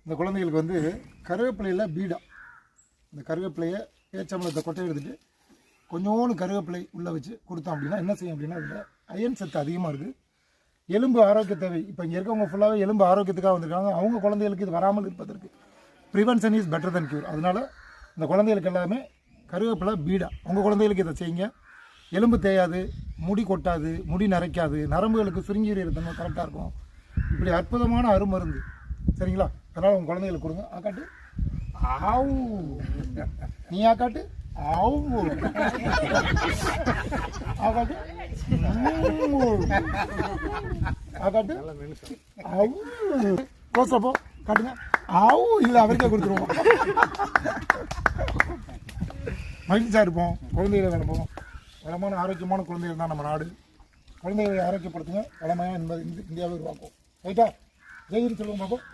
இந்த குழந்தைகளுக்கு வந்து கருவேப்பிலையில் பீடா, இந்த கருவேப்பிலையை பேச்சம்பளத்தை கொட்டை எடுத்துகிட்டு கொஞ்சோண்டு கருவேப்பிலை உள்ளே வச்சு கொடுத்தோம் அப்படின்னா என்ன செய்யும் அப்படின்னா அதில் அயன் சத்து அதிகமாக இருக்குது. எலும்பு ஆரோக்கிய தேவை. இப்போ இங்கே இருக்கவங்க ஃபுல்லாகவே எலும்பு ஆரோக்கியத்துக்காக வந்திருக்காங்க. அவங்க குழந்தைகளுக்கு இது வராமல் இருப்பதற்கு prevention is better then cure. அதனால் இந்த குழந்தைகளுக்கு எல்லாமே கருவேப்பிலை பீடா. உங்கள் குழந்தைகளுக்கு இதை செய்யுங்க. எலும்பு தேயாது, முடி கொட்டாது, முடி நரைக்காது, நரம்புகளுக்கு சுருங்கி தன்மை கரெக்டாக இருக்கும். இப்படி அற்புதமான அருமருந்து, சரிங்களா? அதனால் உங்கள் குழந்தைகளுக்கு கொடுங்க. ஆக்காட்டு ஆவு, நீ ஆக்காட்டு ஆவு, ஆக்காட்டு ஆக்காட்டு ஆவு, க்ளோஸ்அப்போ காட்டுங்க. ஆவு இல்லை, அவருக்கே கொடுத்துருவோம். மகிழ்ச்சியாக இருப்போம். குழந்தைகளை வளர்ப்போம். வளமான ஆரோக்கியமான குழந்தைகள் தான் நம்ம நாடு. குழந்தைகளை ஆரோக்கியப்படுத்துங்க. வளமையாக இந்தியாவை உருவாக்கும். ரைட்டா? ஜெயிரு சொல்லுங்க பார்ப்போம்.